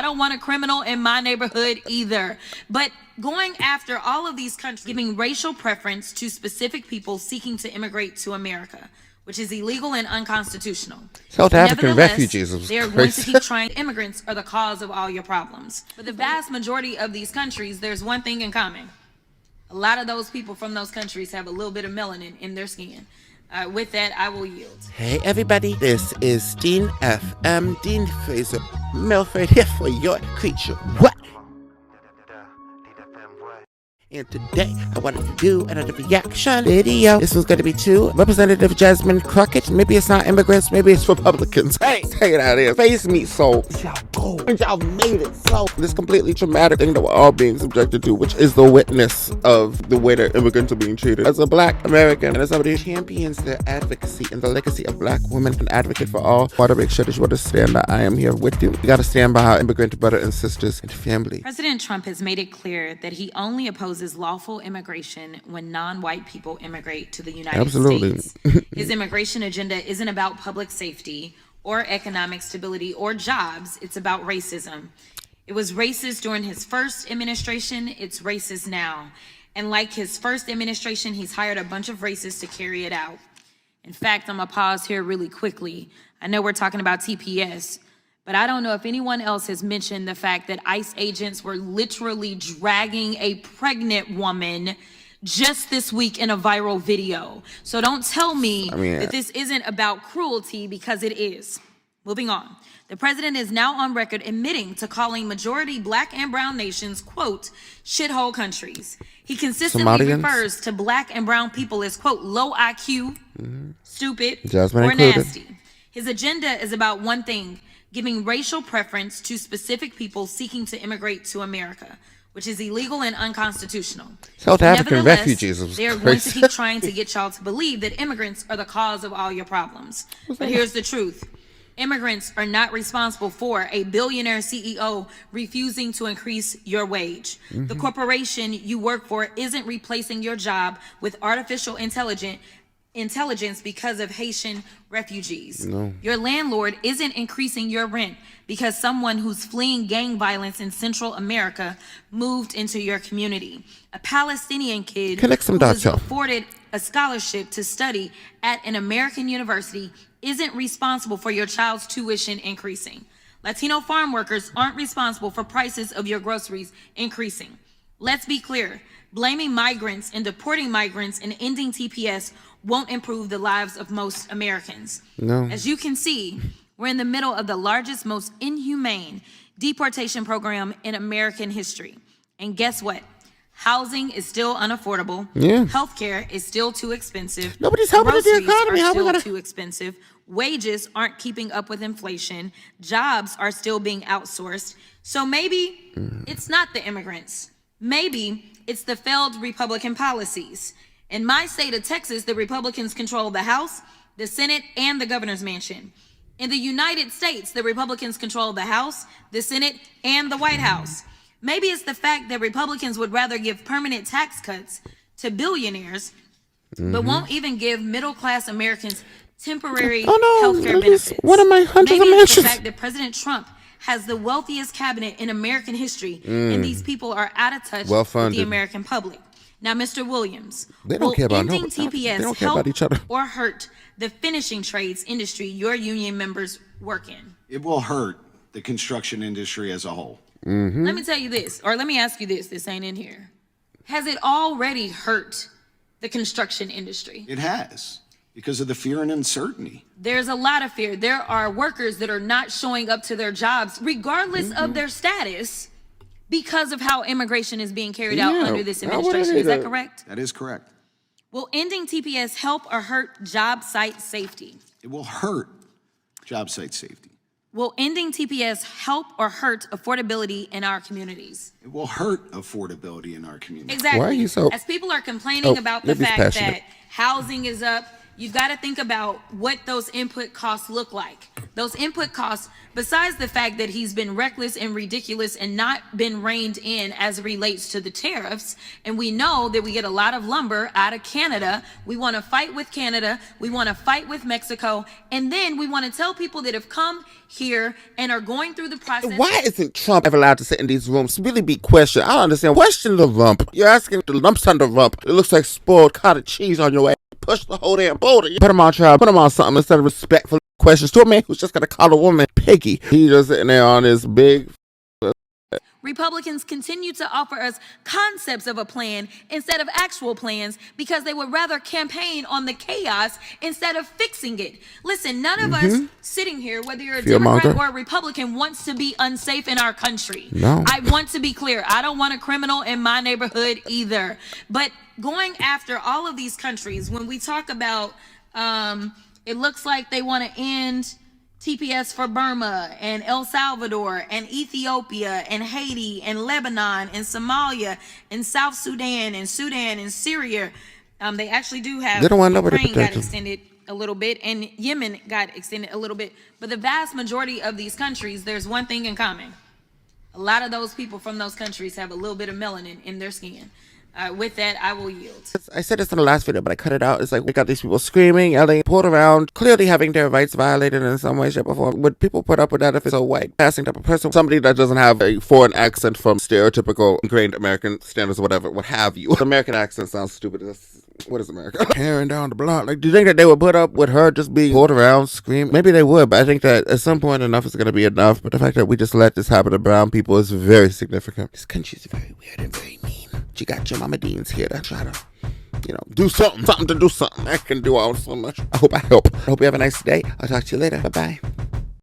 I don't want a criminal in my neighborhood either. But going after all of these countries, giving racial preference to specific people seeking to immigrate to America, which is illegal and unconstitutional. South African refugees. They are going to keep trying. Immigrants are the cause of all your problems. For the vast majority of these countries, there's one thing in common. A lot of those people from those countries have a little bit of melanin in their skin. With that, I will yield. Hey everybody, this is Dean FM, Dean Fraser Milford here for your creature. What? And today, I wanted to do another reaction video. This one's going to be to Representative Jasmine Crockett. Maybe it's not immigrants, maybe it's Republicans. Hey, take it out of here. Face me, so y'all go. And y'all made it. So, this completely traumatic thing that we're all being subjected to, which is the witness of the way that immigrants are being treated. As a Black American, and as somebody who champions the advocacy and the legacy of Black women, an advocate for all, I want to make sure that you understand that I am here with you. You got to stand by our immigrant brothers and sisters and family. President Trump has made it clear that he only opposes lawful immigration when non-white people immigrate to the United States. His immigration agenda isn't about public safety or economic stability or jobs. It's about racism. It was racist during his first administration. It's racist now. And like his first administration, he's hired a bunch of racists to carry it out. In fact, I'm gonna pause here really quickly. I know we're talking about TPS, but I don't know if anyone else has mentioned the fact that ICE agents were literally dragging a pregnant woman just this week in a viral video. So don't tell me that this isn't about cruelty, because it is. Moving on. The president is now on record admitting to calling majority Black and brown nations, quote, shithole countries. He consistently refers to Black and brown people as, quote, low IQ, stupid, Jasmine or included. nasty. His agenda is about one thing: giving racial preference to specific people seeking to immigrate to America, which is illegal and unconstitutional. South African refugees. They are going to keep trying to get y'all to believe that immigrants are the cause of all your problems. But here's the truth. Immigrants are not responsible for a billionaire CEO refusing to increase your wage. The corporation you work for isn't replacing your job with artificial intelligence because of Haitian refugees. No. Your landlord isn't increasing your rent because someone who's fleeing gang violence in Central America moved into your community. A Palestinian kid who was afforded a scholarship to study at an American university isn't responsible for your child's tuition increasing. Latino farm workers aren't responsible for prices of your groceries increasing. Let's be clear. Blaming migrants and deporting migrants and ending TPS won't improve the lives of most Americans. No. As you can see, we're in the middle of the largest, most inhumane deportation program in American history. And guess what? Housing is still unaffordable. Yeah. Healthcare is still too expensive. Nobody's helping with the economy. How are still too expensive. Wages aren't keeping up with inflation. Jobs are still being outsourced. So maybe it's not the immigrants. Maybe it's the failed Republican policies. In my state of Texas, the Republicans control the House, the Senate, and the governor's mansion. In the United States, the Republicans control the House, the Senate, and the White House. Maybe it's the fact that Republicans would rather give permanent tax cuts to billionaires, but won't even give middle-class Americans temporary healthcare benefits. One of my hundreds Maybe of it's the mentions. fact that President Trump has the wealthiest cabinet in American history, and these people are out of touch with the American public. Now, Mr. Williams, they don't care about ending TPS they don't care about each other or hurt the finishing trades industry your union members work in? It will hurt the construction industry as a whole. Let me tell you this, or let me ask you this. This ain't in here. Has it already hurt the construction industry? It has, because of the fear and uncertainty. There's a lot of fear. There are workers that are not showing up to their jobs, regardless of their status, because of how immigration is being carried out under this administration. Is that correct? That is correct. Will ending TPS help or hurt job site safety? It will hurt job site safety. Will ending TPS help or hurt affordability in our communities? It will hurt affordability in our community. Exactly. Why are you so... As people are complaining about the fact that housing is up, you've got to think about what those input costs look like. Those input costs, besides the fact that he's been reckless and ridiculous and not been reined in as it relates to the tariffs, and we know that we get a lot of lumber out of Canada. We want to fight with Canada. We want to fight with Mexico. And then we want to tell people that have come here and are going through the process. Why isn't Trump ever allowed to sit in these rooms? Really be questioned. I don't understand. Question the rump. You're asking the lumps on the rump. It looks like spoiled cottage cheese on your ass. Push the whole damn boulder. Put him on trial. Put him on something instead of respectful questions to a man who's just gonna call a woman piggy. He's just sitting there on his big. Republicans continue to offer us concepts of a plan instead of actual plans because they would rather campaign on the chaos instead of fixing it. Listen, none of us sitting here, whether you're a Democrat or a Republican, wants to be unsafe in our country. No. I want to be clear. I don't want a criminal in my neighborhood either. But going after all of these countries, when we talk about, it looks like they want to end TPS for Burma and El Salvador and Ethiopia and Haiti and Lebanon and Somalia and South Sudan and Syria. They actually do have Ukraine got extended a little bit and Yemen got extended a little bit. But the vast majority of these countries, there's one thing in common. A lot of those people from those countries have a little bit of melanin in their skin. With that, I will yield. I said this in the last video, but I cut it out. It's like we got these people screaming, yelling, pulled around, clearly having their rights violated in some way, shape, or form. Would people put up with that if it's a white passing type of person? Somebody that doesn't have a foreign accent from stereotypical ingrained American standards or whatever, what have you. American accent sounds stupid. What is America? Tearing down the block. Like, do you think that they would put up with her just being pulled around, screaming? Maybe they would, but I think that at some point enough is going to be enough. But the fact that we just let this happen to brown people is very significant. This country is very weird and very mean. You got your mama Deans here to try to, do something to do something. I can do all so much. I hope I help. I hope you have a nice day. I'll talk to you later. Bye-bye.